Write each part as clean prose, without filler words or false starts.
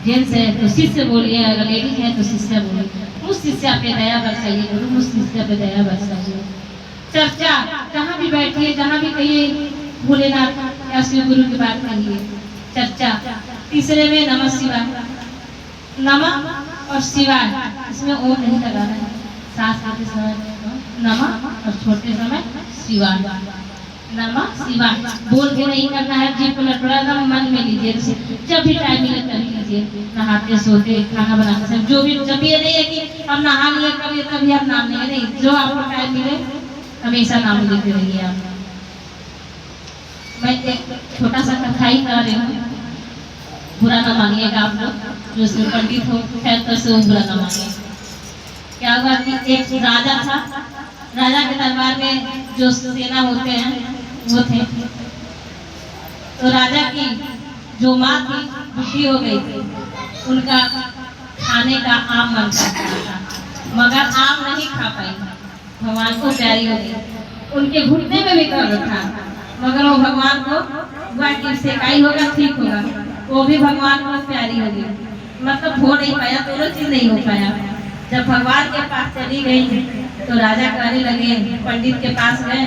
Gents है तो शिष्य बोलिए, अगर लेडीज है तो शिष्य बोलिए। उस शिष्या पे दया बरसाइए गुरु, उस शिष्य पे दया बरसाइए। चर्चा जहाँ भी बैठिए, जहाँ भी कहिए भोलेनाथ या शिव गुरु की बात करिए। चर्चा तीसरे में नमः शिवाय, नमः और शिवाय, इसमें ओम नहीं लगाना है। साथ आते समय नमः और छोटे समय शिवाय, नमः शिवाय बोल के नहीं करना है। जीभ को लटपटा मन में लीजिए, जब भी टाइम मिले तभी लीजिए। नहाते सोते खाना बनाते सब जो भी, जब ये नहीं है कि हम नहा लिए कभी तभी हम नाम नहीं, जो आपको टाइम मिले हमेशा नाम लेते रहिए आप। मैं एक छोटा सा कथाई कर रही हूँ, बुरा ना मानिएगा आप लोग जो इसमें पंडित हो, खैर तो से बुरा ना मानिए। क्या हुआ कि एक राजा था, राजा के दरबार में जो सेना होते हैं वो थे। तो राजा की जो माँ थी बुढ़ी हो गई थी, उनका खाने का आम मन करता था मगर आम नहीं खा पाई, भगवान को प्यारी हो गई। उनके घुटने में भी दर्द था मगर वो भगवान को हुआ कि सेकाई होगा ठीक होगा, वो भी भगवान को प्यारी हो गई। मतलब हो नहीं पाया, दोनों चीज नहीं हो पाया। जब भगवान के पास चली गई तो राजा कहने लगे, पंडित के पास गए,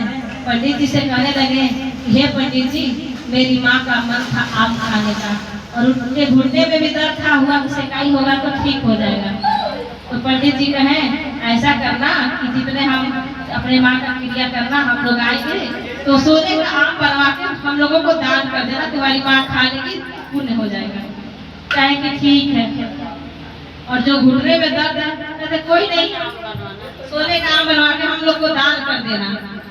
पंडित जी से कहने लगे, हे पंडित जी मेरी माँ का मन था आम खाने का और उनके घुटने में भी दर्द था, हुआ सेकाई होगा तो ठीक हो जाएगा। तो पंडित जी कहे ऐसा करना कि जितने हम अपने माँ का क्रिया करना, हम लोग आएंगे तो सोने का आम बनवा के हम लोगों को दान कर देना, तुम्हारी माँ खा लेगी पुण्य हो जाएगा। कहे कि ठीक है। और जो घुटने में दर्द है कहते कोई नहीं, सोने का आम बनवा के हम लोग को दान कर देना,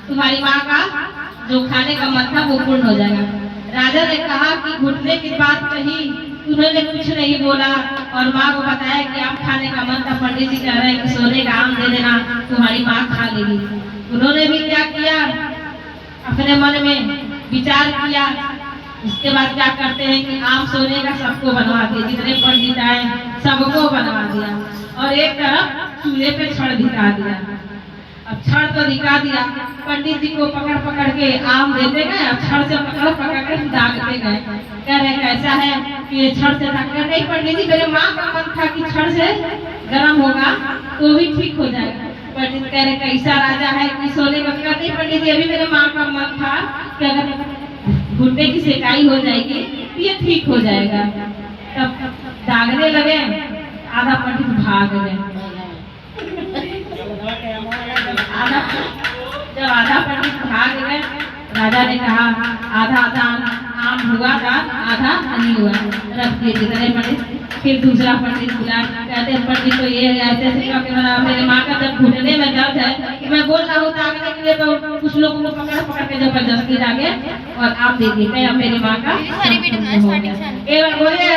तुम्हारी माँ का जो खाने का मन था वो पूर्ण हो जाएगा। राजा ने कहा कि घुटने की बात कही, उन्होंने कुछ नहीं बोला और माँ को बताया कि आम खाने का मन था, पंडित जी कह रहे हैं कि सोने का आम दे देना, तुम्हारी माँ खा लेगी। उन्होंने भी क्या किया, अपने मन में विचार किया। इसके बाद क्या करते हैं कि आम सोने का सबको बनवा दिया, जितने पंडित आए सबको बनवा दिया और एक तरफ चूल्हे पे छड़ दिखा दिया। अब छड़ तो दिखा दिया, पंडित जी को पकड़ पकड़ के आम देते गए, अब छड़ से पकड़ पकड़ के दागते गए। कह रहे कैसा है कि ये छड़ से दाग, नहीं पंडित जी मेरे माँ का मन था कि छड़ से गर्म होगा तो भी ठीक हो जाएगा। पंडित कह रहे कैसा राजा है कि सोने का, नहीं पंडित जी अभी मेरे माँ का मन था कि अगर घुटने की सेकाई हो जाएगी तो ये ठीक हो जाएगा। तब दागने लगे, आधा पंडित भाग गए। जब आधा पंडित भाग गए, राजा ने कहा आधा आधा आम हुआ दान, आधा नहीं हुआ, रख दिए जितने पंडित। फिर दूसरा पंडित बुला, कहते हैं पंडित तो ये ऐसे मेरे माँ का जब घुटने में दर्द है कि मैं बोल रहा हूँ दागने के लिए, तो कुछ लोगों को पकड़ पकड़ के जबरदस्ती दागे और आप दे दिए, मेरी माँ का। एक बार बोले